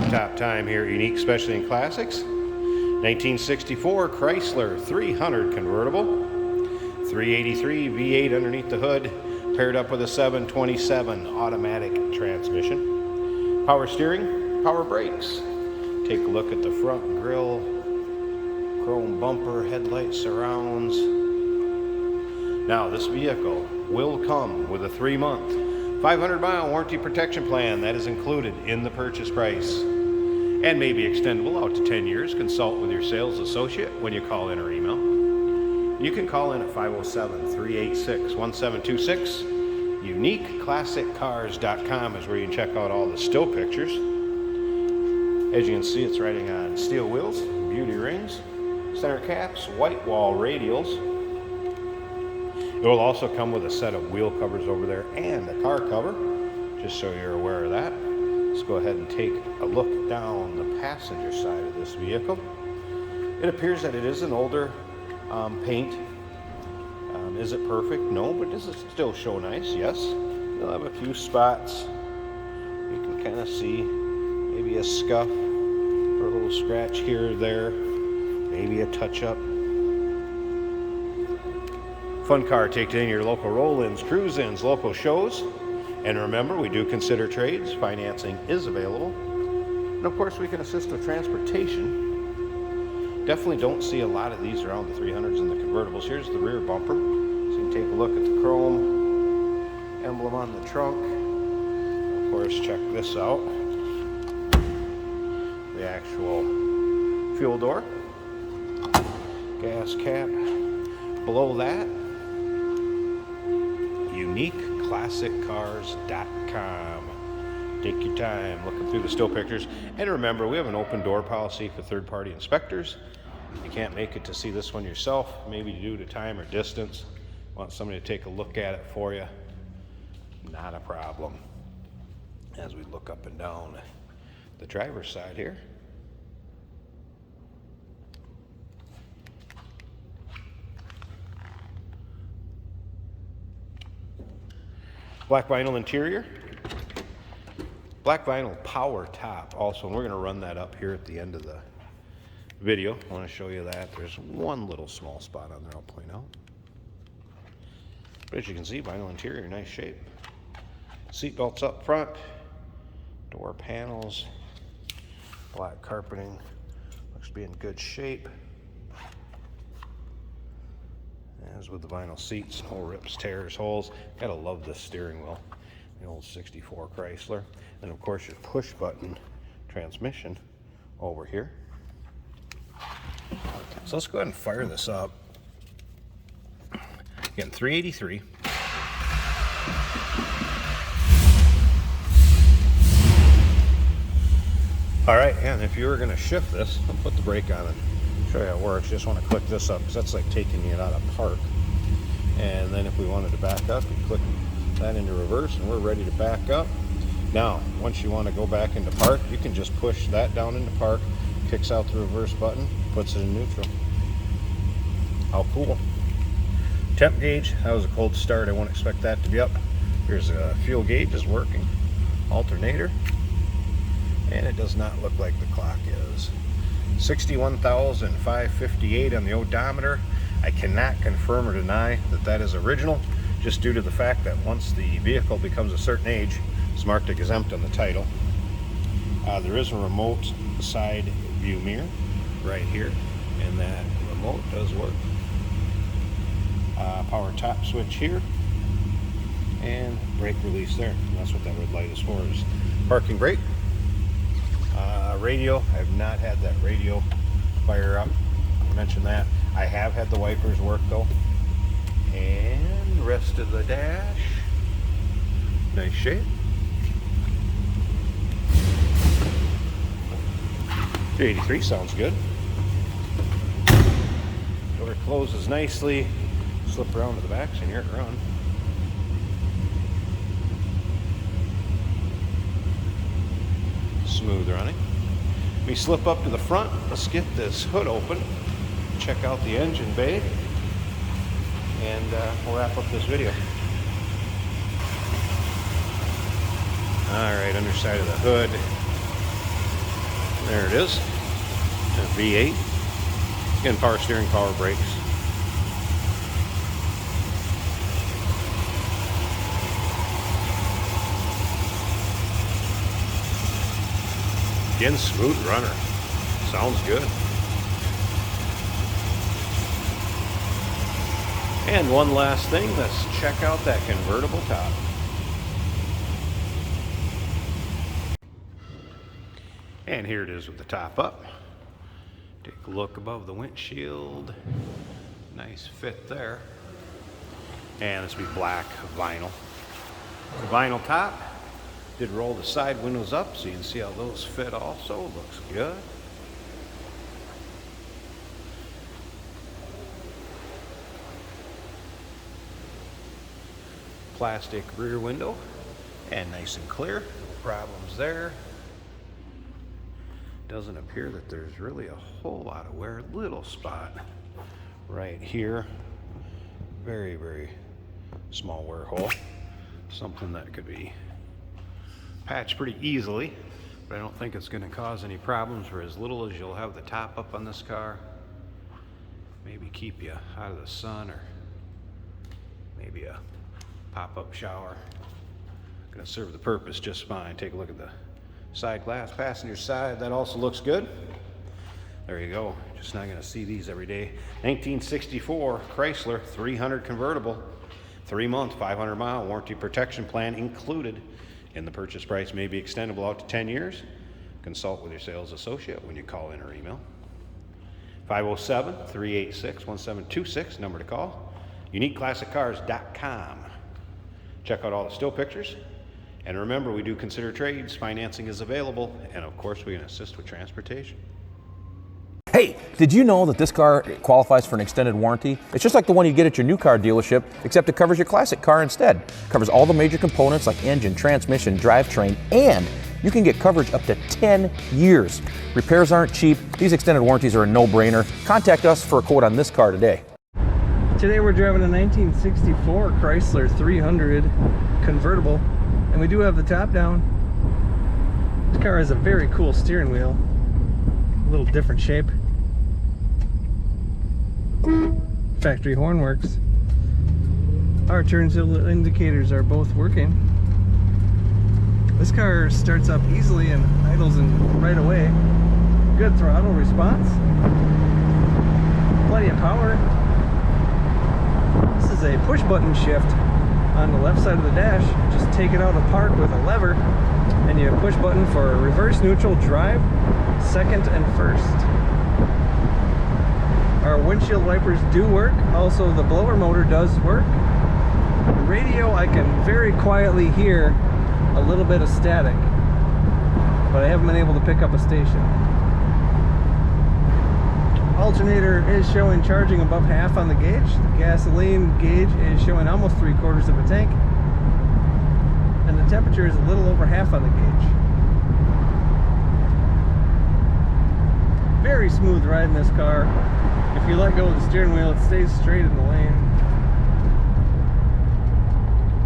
top time here at Unique Specialty and Classics. 1964 Chrysler 300 convertible. 383 V8 underneath the hood, paired up with a 727 automatic transmission. Power steering, power brakes. Take a look at the front grille, chrome bumper, headlight surrounds. Now this vehicle will come with a 3-month 500-mile warranty protection plan that is included in the purchase price and may be extendable out to 10 years. Consult with your sales associate when you call in or email. You can call in at 507-386-1726. UniqueClassicCars.com is where you can check out all the still pictures. As you can see, it's riding on steel wheels, beauty rings, center caps, white wall radials. It will also come with a set of wheel covers over there and a car cover, just so you're aware of that. Let's go ahead and take a look down the passenger side of this vehicle. It appears that it is an older paint. Is it perfect? No, but does it still show nice? Yes. You'll have a few spots. You can kind of see maybe a scuff or a little scratch here or there, maybe a touch-up. Fun car, take it in your local roll-ins, cruise-ins, local shows. And remember, we do consider trades. Financing is available. And of course, we can assist with transportation. Definitely don't see a lot of these around the 300s and the convertibles. Here's the rear bumper. So you can take a look at the chrome emblem on the trunk. Of course, check this out. The actual fuel door. Gas cap. Below that, UniqueClassicCars.com. Take your time looking through the still pictures. And remember, we have an open door policy for third-party inspectors. If you can't make it to see this one yourself, maybe due to time or distance, want somebody to take a look at it for you, not a problem. As we look up and down the driver's side here. Black vinyl interior, black vinyl power top also, and we're going to run that up here at the end of the video. I want to show you that. There's one little small spot on there I'll point out. But as you can see, vinyl interior, nice shape. Seat belts up front, door panels, black carpeting, looks to be in good shape. As with the vinyl seats, no rips, tears, holes. Gotta love this steering wheel. The old 64 Chrysler. And of course your push button transmission over here. So let's go ahead and fire this up. Again, 383. All right, and if you were gonna shift this, I'll put the brake on it. Show you how it works. Just want to click this up because that's like taking it out of park. And then if we wanted to back up, you click that into reverse and we're ready to back up. Now, once you want to go back into park, you can just push that down into park, kicks out the reverse button, puts it in neutral. How cool. Temp gauge, that was a cold start. I won't expect that to be up. Here's a fuel gauge is working. Alternator. And it does not look like the clock is. 61,558 on the odometer. I cannot confirm or deny that that is original, just due to the fact that once the vehicle becomes a certain age, it's marked exempt on the title. There is a remote side view mirror right here, and that remote does work. Power top switch here, and brake release there. And that's what that red light is for, is parking brake. Radio, I have not had that radio fire up. I mentioned that. I have had the wipers work though. And the rest of the dash, nice shape. 383 sounds good. Door closes nicely. Slip around to the back so you can hear it run. Smooth running. We slip up to the front. Let's get this hood open, check out the engine bay, and we'll wrap up this video. All right, underside of the hood. There it is. A V8. Again, power steering, power brakes. Again, smooth runner. Sounds good. And one last thing, let's check out that convertible top. And here it is with the top up. Take a look above the windshield. Nice fit there. And this will be black vinyl. The vinyl top. Did roll the side windows up so you can see how those fit also. Looks good. Plastic rear window and nice and clear. No problems there. Doesn't appear that there's really a whole lot of wear. Little spot right here. Very, very small wear hole. Something that could be patched pretty easily, but I don't think it's going to cause any problems for as little as you'll have the top up on this car. Maybe keep you out of the sun, or maybe a pop-up shower. Going to serve the purpose just fine. Take a look at the side glass, passenger side. That also looks good. There you go. Just not going to see these every day. 1964 Chrysler 300 convertible, 3-month, 500-mile warranty protection plan included in the purchase price. May be extendable out to 10 years. Consult with your sales associate when you call in or email. 507-386-1726, number to call. UniqueClassicCars.com. Check out all the still pictures. And remember, we do consider trades. Financing is available. And of course, we can assist with transportation. Hey, did you know that this car qualifies for an extended warranty? It's just like the one you get at your new car dealership, except it covers your classic car instead. It covers all the major components like engine, transmission, drivetrain, and you can get coverage up to 10 years. Repairs aren't cheap. These extended warranties are a no-brainer. Contact us for a quote on this car today. Today we're driving a 1964 Chrysler 300 convertible, and we do have the top down. This car has a very cool steering wheel, a little different shape. Factory horn works. Our turn signal indicators are both working. This car starts up easily and idles in right away. Good throttle response. Plenty of power. This is a push button shift on the left side of the dash. Just take it out of park with a lever and you push button for reverse, neutral, drive, second and first. Our windshield wipers do work. Also the blower motor does work. The radio, I can very quietly hear a little bit of static, but I haven't been able to pick up a station. Alternator is showing charging above half on the gauge. The gasoline gauge is showing almost 3/4 of a tank. And the temperature is a little over half on the gauge. Very smooth ride in this car. If you let go of the steering wheel, it stays straight in the lane.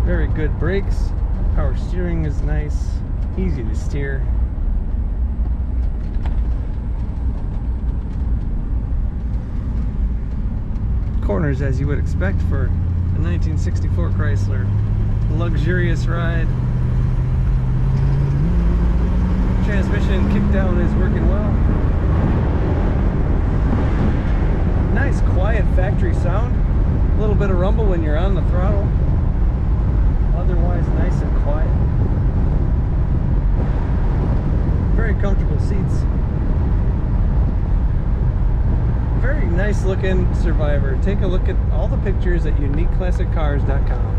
Very good brakes. Power steering is nice. Easy to steer. Corners as you would expect for a 1964 Chrysler. Luxurious ride. Transmission kickdown is working well. Nice quiet factory sound. A little bit of rumble when you're on the throttle. Otherwise nice and quiet. Very comfortable seats. Very nice looking Survivor. Take a look at all the pictures at UniqueClassicCars.com.